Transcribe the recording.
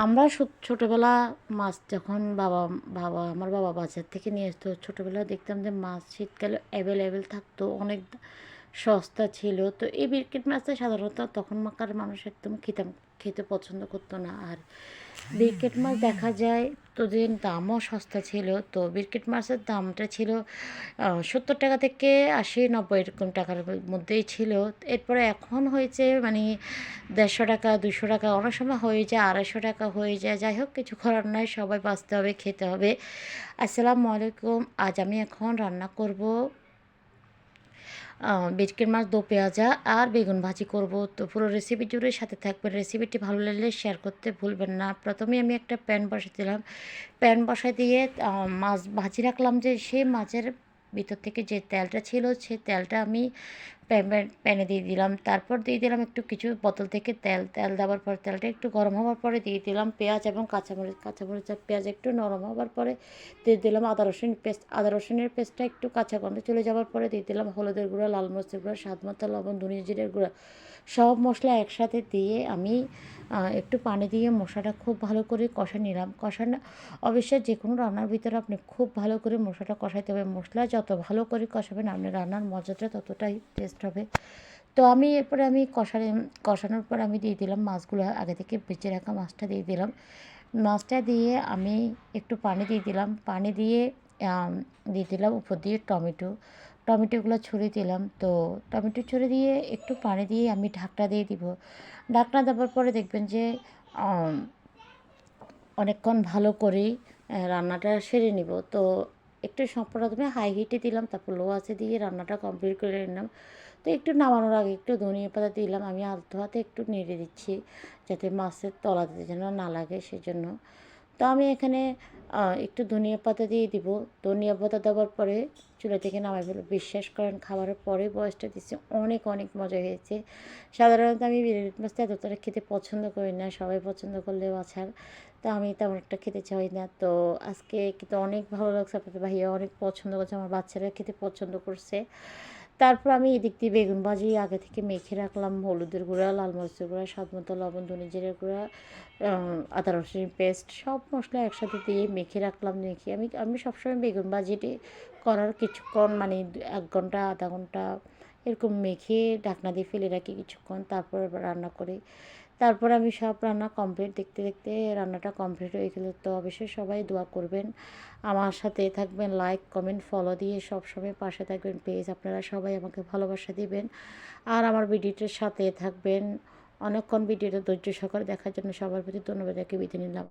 আমরা ছোটোবেলা মাছ যখন আমার বাবা বাজার থেকে নিয়ে আসতো, ছোটোবেলায় দেখতাম যে মাছ শীতকালে অ্যাভেলেবেল থাকতো, অনেক সস্তা ছিল। তো এই বিরকেট মাছটা সাধারণত তখনকার মানুষ একদম খেতে পছন্দ করতো না। আর বিরকেট মাছ দেখা যায় তো যে দামও সস্তা ছিল। তো বিরকেট মাছের দামটা ছিল 70 টাকা থেকে 80-90 এরকম টাকার মধ্যেই ছিল। এরপরে এখন হয়েছে মানে 150 টাকা, 200 টাকা, অনেক সময় হয়ে যায় 250 টাকা হয়ে যায়। যাই হোক, কিছু করার নাই, সবাই বাঁচতে হবে, খেতে হবে। আসসালামু আলাইকুম। আজ আমি এখন রান্না করব ভেটকির মাছ দো পেঁয়াজা আর বেগুন ভাজি করব। তো পুরো রেসিপি জুড়ে সাথে থাকবেন। রেসিপিটি ভালো লাগলে শেয়ার করতে ভুলবেন না। প্রথমে আমি একটা প্যান বসাই দিলাম। প্যান বসাই দিয়ে মাছ ভাজি রাখলাম, যে সেই মাছের ভিতর থেকে যে তেলটা ছিল সেই তেলটা আমি প্যানে দিয়ে দিলাম। তারপর দিয়ে দিলাম একটু কিছু বোতল থেকে তেল দেওয়ার পর তেলটা একটু গরম হওয়ার পরে দিয়ে দিলাম পেঁয়াজ এবং কাঁচামরিচ আর পেঁয়াজ একটু নরম হওয়ার পরে দিয়ে দিলাম আদা রসুনের পেস্টটা একটু কাঁচা গন্ধ চলে যাওয়ার পরে দিয়ে দিলাম হলুদের গুঁড়া, লাল মরিচের গুঁড়া, স্বাদ মতো লবণ, ধনিয়া জিরের গুঁড়া, সব মশলা একসাথে দিয়ে আমি একটু পানি দিয়ে মশলাটা খুব ভালো করে কষা নিলাম। অবশ্যই যে কোনো রান্নার ভিতরে আপনি খুব ভালো করে মশলাটা কষাইতে হবে। মশলা যত ভালো করে কষাবেন আপনি রান্নার মজাটা ততটাই টেস্ট হবে। তো এরপরে আমি কষানোর পর আমি দিয়ে দিলাম মাছগুলো, আগে থেকে বেঁচে রাখা মাছটা দিয়ে দিলাম। মাছটা দিয়ে আমি একটু পানি দিয়ে দিলাম। পানি দিয়ে দিয়ে দিলাম উপর দিয়ে টমেটোগুলো ছড়িয়ে দিলাম। তো টমেটো ছড়িয়ে দিয়ে একটু পানি দিয়ে আমি ঢাকনা দিয়ে দিব। ঢাকনা দেওয়ার পরে দেখবেন যে অনেকক্ষণ ভালো করেই রান্নাটা সেরে নিব। তো একটু প্রথমে হাই হিটে দিলাম, তারপর লো আঁচে দিয়ে রান্নাটা কমপ্লিট করে নিলাম। তো একটু নামানোর আগে একটু ধনিয়া পাতা দিলাম। আমি আলতো হাতে একটু নেড়ে দিচ্ছি যাতে মাছের তলাতে যেন না লাগে, সেজন্য। তো আমি এখানে একটু ধনিয়া পাতা দিয়ে দিব। ধনিয়া পাতা দেওয়ার পরে চুলা থেকে নামাই ফেলব। বিশ্বাস করেন, খাবারের পরে বয়সটা দিচ্ছি, অনেক অনেক মজা হয়েছে। সাধারণত আমি বিরিয়ানি মাছটা এতটা খেতে পছন্দ করি না, সবাই পছন্দ করলেও আছাড়। তো আমি তেমন একটা খেতে চাই না। তো আজকে কিন্তু অনেক ভালো লাগছে, আপনাদের ভাইয়া অনেক পছন্দ করছে, আমার বাচ্চারা খেতে পছন্দ করছে। তারপর আমি এদিক দিয়ে বেগুন ভাজি আগে থেকে মেখে রাখলাম, হলুদের গুঁড়া, লাল মরিচের গুঁড়া, স্বাদ মতো লবণ, ধনিয়া জিরের গুঁড়া, আদা রসুনের পেস্ট, সব মশলা একসাথে দিয়ে মেখে রাখলাম। আমি সবসময় বেগুন ভাজিটি করার কিছুক্ষণ মানে 1 ঘন্টা আধা ঘন্টা এরকম মেখে ঢাকনা দিয়ে ফেলে রাখি কিছুক্ষণ, তারপর রান্না করি। তারপর আমি সব রান্না কমপ্লিট, দেখতে দেখতে রান্নাটা কমপ্লিট হয়ে গেল। তো অবশ্যই সবাই দোয়া করবেন, আমার সাথে থাকবেন, লাইক কমেন্ট ফলো দিয়ে সবসময় পাশে থাকবেন। প্লিজ আপনারা সবাই আমাকে ভালোবাসা দিবেন আর আমার ভিডিওটির সাথে থাকবেন। অনেকক্ষণ ভিডিওটা ধৈর্য সহকারে দেখার জন্য সবার প্রতি ধন্যবাদ রেখে বিদায় নিলাম।